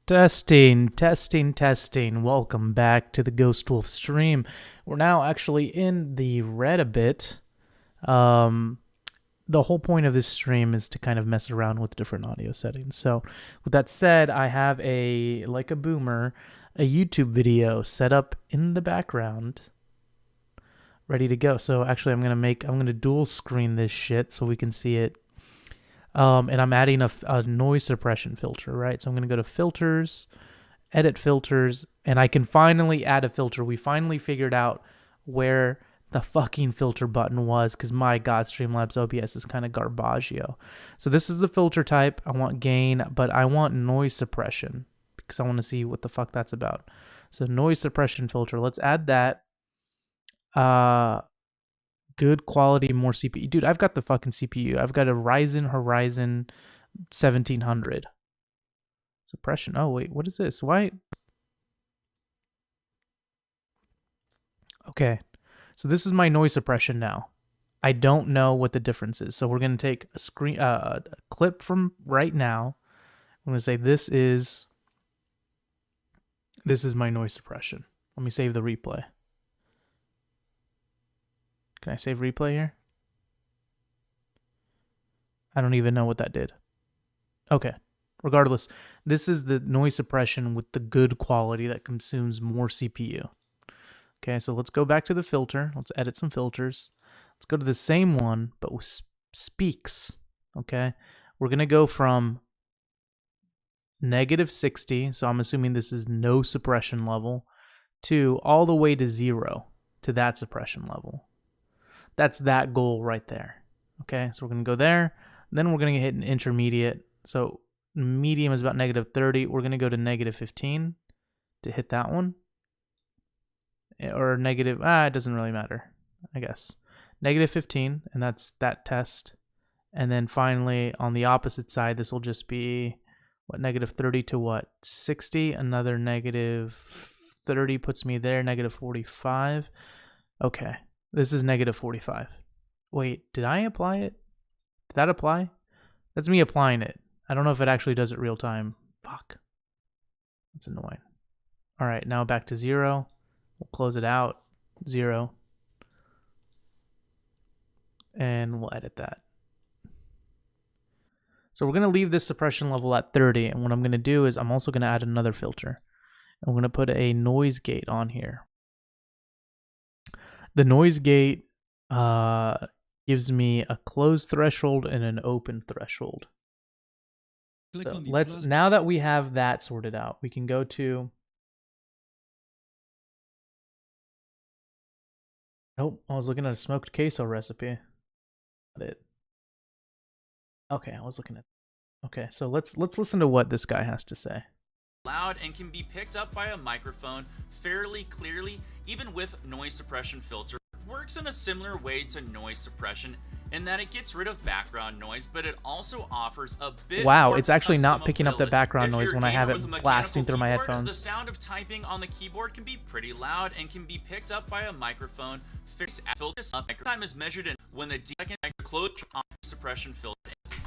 Testing, testing, testing. Welcome back to the Ghost Wolf stream. We're now actually in the red a bit. The whole point of this stream is to kind of mess around with different audio settings. So with that said, I have a boomer, a YouTube video set up in the background, ready to go. So actually I'm going to dual screen this shit so we can see it. And I'm adding a noise suppression filter, right? So I'm going to go to filters, edit filters, and I can finally add a filter. We finally figured out where the fucking filter button was, because my God, Streamlabs OBS is kind of garbaggio. So this is the filter type. I want gain, but I want noise suppression because I want to see what the fuck that's about. So noise suppression filter, let's add that. Good quality, more CPU. Dude, I've got the fucking CPU. I've got a Ryzen Horizon 1700. Suppression. Oh, wait. What is this? Why? Okay. So this is my noise suppression now. I don't know what the difference is. So we're going to take a clip from right now. I'm going to say this is my noise suppression. Let me save the replay. Can I save replay here? I don't even know what that did. Okay. Regardless, this is the noise suppression with the good quality that consumes more CPU. Okay, so let's go back to the filter. Let's edit some filters. Let's go to the same one, but with speaks. Okay, we're going to go from -60, so I'm assuming this is no suppression level, to all the way to 0 to that suppression level. That's that goal right there. Okay, so we're going to go there. Then we're going to hit an intermediate. So medium is about -30. We're going to go to -15 to hit that one. Or negative, it doesn't really matter, I guess. -15, and that's that test. And then finally, on the opposite side, this will just be, what, -30 to what? 60. Another -30 puts me there, -45. Okay. This is -45. Wait, did I apply it? Did that apply? That's me applying it. I don't know if it actually does it real time. Fuck. That's annoying. All right, now back to 0. We'll close it out. 0. And we'll edit that. So we're going to leave this suppression level at 30. And what I'm going to do is I'm also going to add another filter. I'm going to put a noise gate on here. The noise gate gives me a closed threshold and an open threshold. So now that we have that sorted out, we can go to. Oh, I was looking at a smoked queso recipe. Got it. Okay, I was looking at. Okay, so let's listen to what this guy has to say. Loud and can be picked up by a microphone fairly clearly, even with noise suppression filter. Works in a similar way to noise suppression in that it gets rid of background noise, but it also offers a bit. Wow, it's actually not picking up the background noise when I have it blasting through my headphones. The sound of typing on the keyboard can be pretty loud and can be picked up by a microphone. Time is measured in when the second close on suppression filter.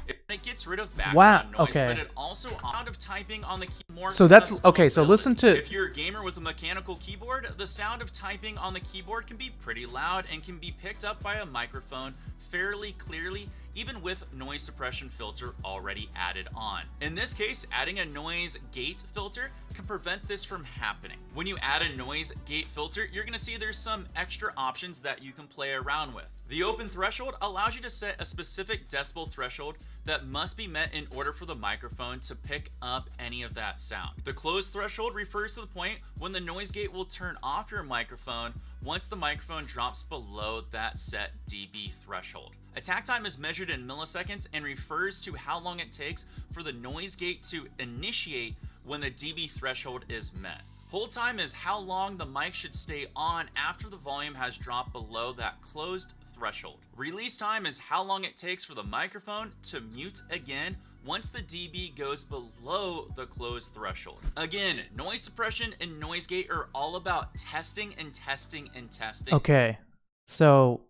It gets rid of background noise, but it also sound of typing on the keyboard. So that's okay. So listen to. If you're a gamer with a mechanical keyboard, the sound of typing on the keyboard can be pretty loud and can be picked up by a microphone fairly clearly, even with noise suppression filter already added on. In this case, adding a noise gate filter can prevent this from happening. When you add a noise gate filter, you're going to see there's some extra options that you can play around with. The open threshold allows you to set a specific decibel threshold that must be met in order for the microphone to pick up any of that sound. The closed threshold refers to the point when the noise gate will turn off your microphone once the microphone drops below that set dB threshold. Attack time is measured in milliseconds and refers to how long it takes for the noise gate to initiate when the dB threshold is met. Hold time is how long the mic should stay on after the volume has dropped below that closed threshold. Release time is how long it takes for the microphone to mute again once the dB goes below the closed threshold. Again, noise suppression and noise gate are all about testing and testing and testing. Okay, so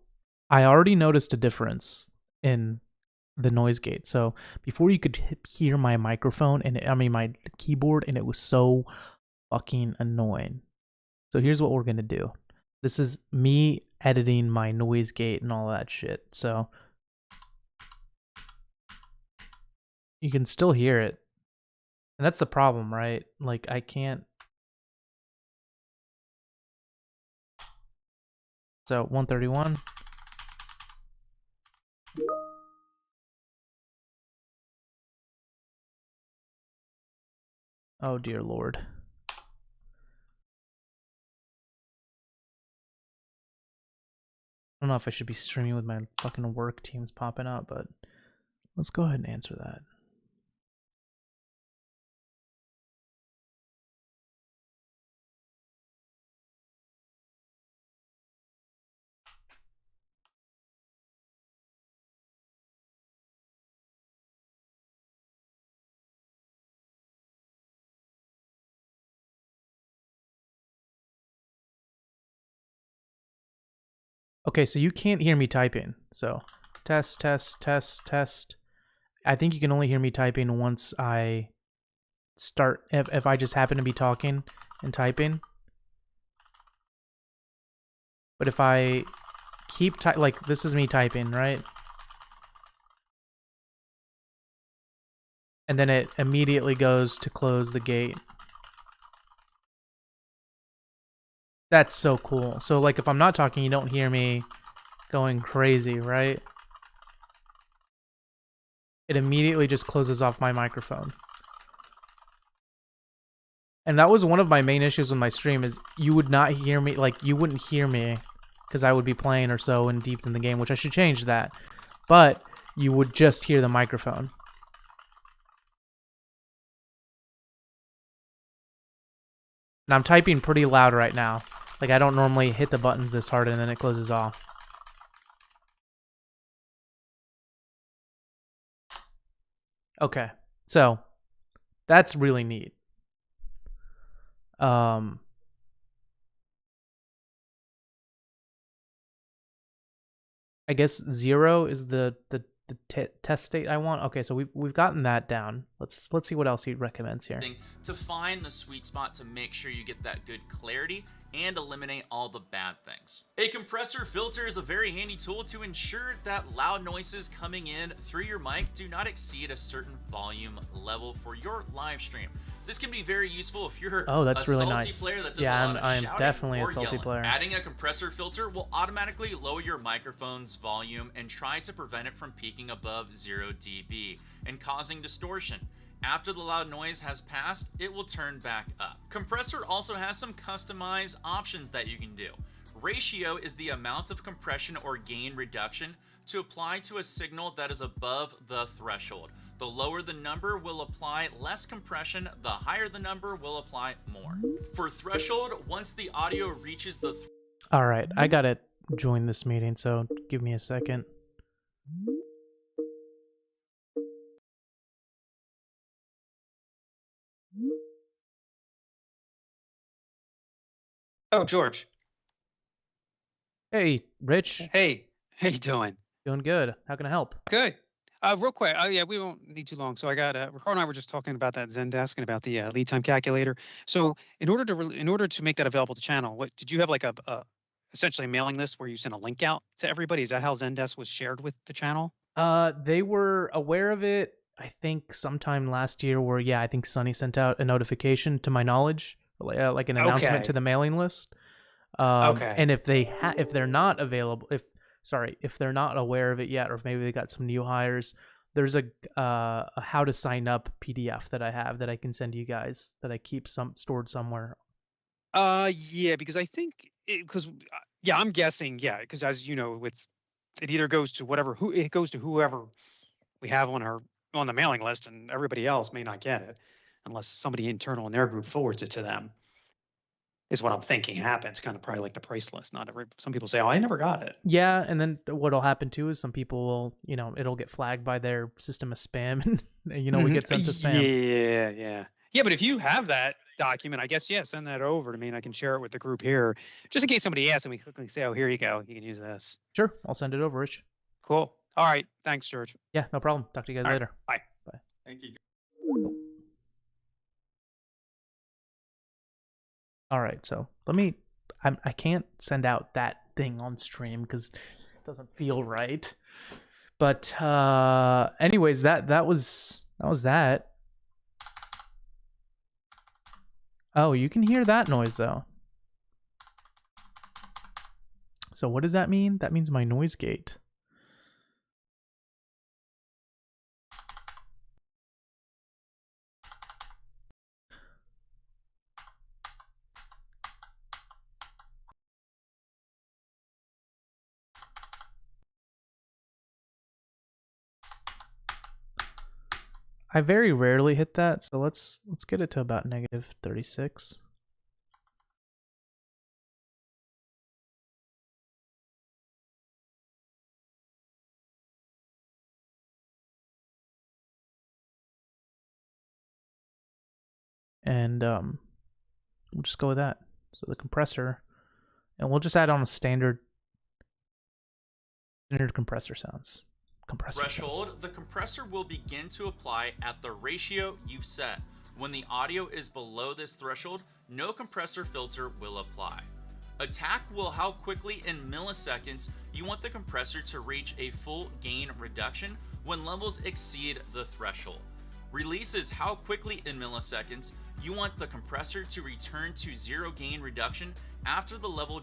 I already noticed a difference in the noise gate. So before you could hear my microphone and my keyboard, and it was so fucking annoying. So here's what we're gonna do. This is me editing my noise gate and all that shit. So you can still hear it. And that's the problem, right? Like I can't. So 131. Oh dear Lord. I don't know if I should be streaming with my fucking work teams popping up, but let's go ahead and answer that. Okay, so you can't hear me typing. So test, test, test, test. I think you can only hear me typing once I start, if I just happen to be talking and typing. But if I keep, like this is me typing, right? And then it immediately goes to close the gate. That's so cool. So like if I'm not talking, you don't hear me going crazy, right? It immediately just closes off my microphone. And that was one of my main issues with my stream is you would not hear me, like you wouldn't hear me because I would be playing or so and deep in the game, which I should change that. But you would just hear the microphone. And I'm typing pretty loud right now. Like I don't normally hit the buttons this hard and then it closes off. Okay, so that's really neat. I guess 0 is the test state I want. Okay, so we've gotten that down. Let's see what else he recommends here. To find the sweet spot to make sure you get that good clarity and eliminate all the bad things. A compressor filter is a very handy tool to ensure that loud noises coming in through your mic do not exceed a certain volume level for your live stream. This can be very useful if you're that's a really salty nice. player that does Yeah, a lot of I'm shouting definitely a or salty yelling. player. Adding a compressor filter will automatically lower your microphone's volume and try to prevent it from peaking above 0 dB and causing distortion. After the loud noise has passed, it will turn back up. Compressor also has some customized options that you can do. Ratio is the amount of compression or gain reduction to apply to a signal that is above the threshold. The lower the number will apply less compression, the higher the number will apply more. For threshold, once the audio reaches the all right, I gotta join this meeting, so give me a second. Oh, George. Hey, Rich. Hey, how you doing? Doing good. How can I help? Good. Real quick. Oh, yeah, we won't need too long. So I got Ricardo and I were just talking about that Zendesk and about the lead time calculator. So in order to make that available to channel, what did you have like a essentially a mailing list where you send a link out to everybody? Is that how Zendesk was shared with the channel? They were aware of it. I think sometime last year, where I think Sunny sent out a notification to my knowledge, like an announcement to the mailing list. Okay. And if they're not available, if they're not aware of it yet, or if maybe they got some new hires, there's a how to sign up PDF that I have that I can send you guys that I keep stored somewhere. Yeah, because I think yeah, I'm guessing, yeah, because as you know, with it either goes to whoever we have on the mailing list, and everybody else may not get it unless somebody internal in their group forwards it to them. Is what I'm thinking happens, kind of probably like the price list. Some people say, "Oh, I never got it." Yeah, and then what'll happen too is some people will, it'll get flagged by their system as spam, and we get sent to spam. Yeah. But if you have that document, I guess send that over to me, and I can share it with the group here, just in case somebody asks, and we quickly say, "Oh, here you go. You can use this." Sure, I'll send it over, Rich. Cool. All right. Thanks, George. Yeah, no problem. Talk to you guys All right. later. Bye. Bye. Thank you. All right, so I can't send out that thing on stream because it doesn't feel right. But anyways, that was that. Oh, you can hear that noise though. So what does that mean? That means my noise gate. I very rarely hit that, so let's get it to about -36. And we'll just go with that. So the compressor, and we'll just add on a standard compressor sounds. Threshold, the compressor will begin to apply at the ratio you've set. When the audio is below this threshold, no compressor filter will apply. Attack will how quickly in milliseconds you want the compressor to reach a full gain reduction when levels exceed the threshold. Release is how quickly in milliseconds you want the compressor to return to zero gain reduction after the level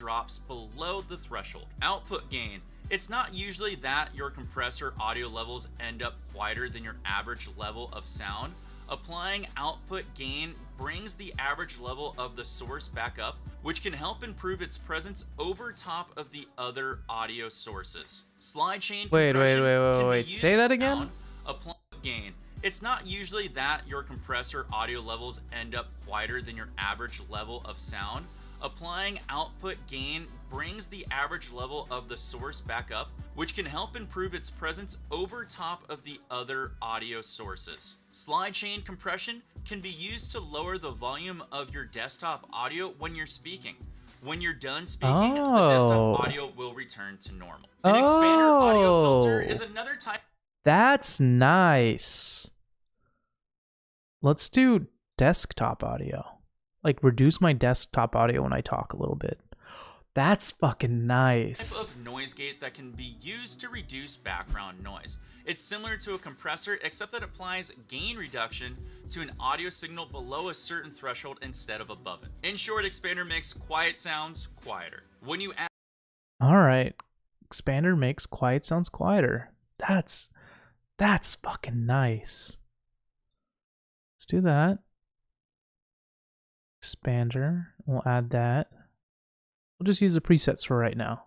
drops below the threshold. Output gain. It's not usually that your compressor audio levels end up quieter than your average level of sound. Applying output gain brings the average level of the source back up, which can help improve its presence over top of the other audio sources. Slide chain compression can be used Say that again? down. Apply gain. It's not usually that your compressor audio levels end up quieter than your average level of sound. Applying output gain brings the average level of the source back up, which can help improve its presence over top of the other audio sources. Slide chain compression can be used to lower the volume of your desktop audio when you're speaking. When you're done speaking, the desktop audio will return to normal. An expander audio filter is another type. That's nice. Let's do desktop audio. Like reduce my desktop audio when I talk a little bit. That's fucking nice. Type of noise gate that can be used to reduce background noise. It's similar to a compressor, except that it applies gain reduction to an audio signal below a certain threshold instead of above it. In short, expander makes quiet sounds quieter. When you add All right, expander makes quiet sounds quieter. That's fucking nice. Let's do that. Expander, we'll add that. We'll just use the presets for right now.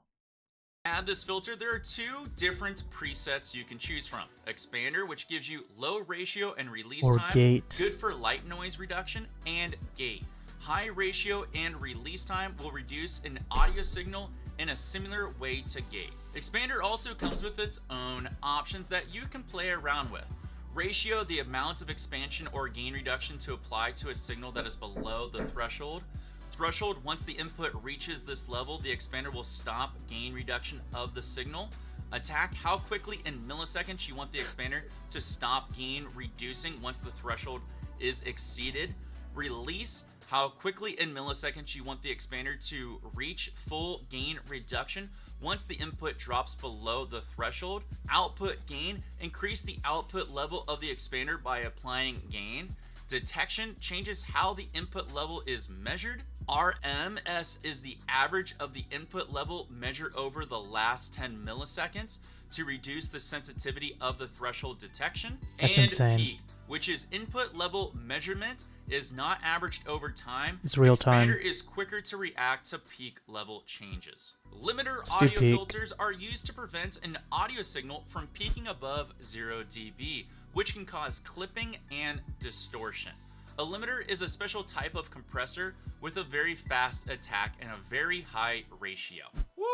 Add this filter, there are two different presets you can choose from. Expander, which gives you low ratio and release Or time, gate. good for light noise reduction, and gate. High ratio and release time will reduce an audio signal in a similar way to gate. Expander also comes with its own options that you can play around with. Ratio, the amount of expansion or gain reduction to apply to a signal that is below the threshold. Threshold, once the input reaches this level, the expander will stop gain reduction of the signal. Attack, how quickly in milliseconds you want the expander to stop gain reducing once the threshold is exceeded. Release, how quickly in milliseconds you want the expander to reach full gain reduction once the input drops below the threshold. Output gain, increase the output level of the expander by applying gain. Detection changes how the input level is measured. RMS is the average of the input level measured over the last 10 milliseconds to reduce the sensitivity of the threshold detection. That's and insane. Peak, which is input level measurement, is not averaged over time. It's real time. Expander is quicker to react to peak level changes. Limiter Let's do audio peak. filters are used to prevent an audio signal from peaking above 0 dB, which can cause clipping and distortion. A limiter is a special type of compressor with a very fast attack and a very high ratio. Woo!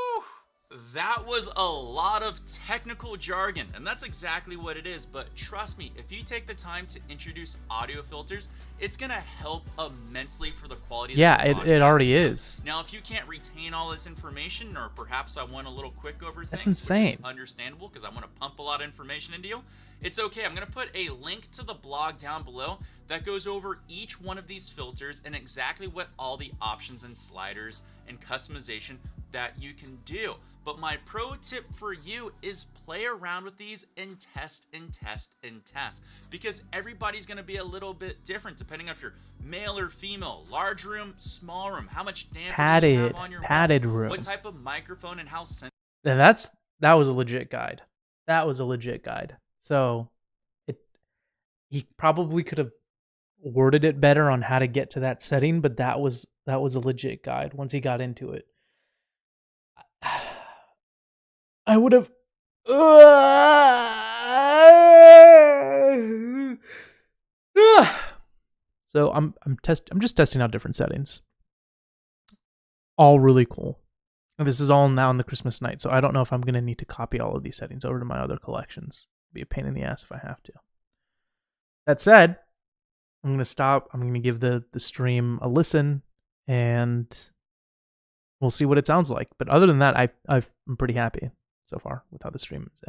That was a lot of technical jargon, and that's exactly what it is. But trust me, if you take the time to introduce audio filters, it's gonna help immensely for the quality of Yeah, the it podcast. already is. Now, if you can't retain all this information, or perhaps I want a little quick over things, That's insane. which is understandable because I want to pump a lot of information into you, it's okay. I'm going to put a link to the blog down below that goes over each one of these filters and exactly what all the options and sliders and customization that you can do. But my pro tip for you is play around with these and test and test and test, because everybody's going to be a little bit different depending on if you're male or female, large room, small room, how much dampening you have on your walls, padded room. what type of microphone and how sensitive. And that was a legit guide. That was a legit guide. So he probably could have worded it better on how to get to that setting, but that was a legit guide once he got into it. I would have So I'm just testing out different settings. All really cool. And this is all now in the Christmas night, so I don't know if I'm going to need to copy all of these settings over to my other collections. It'd be a pain in the ass if I have to. That said, I'm going to stop. I'm going to give the stream a listen, and we'll see what it sounds like. But other than that, I'm pretty happy so far with how the stream is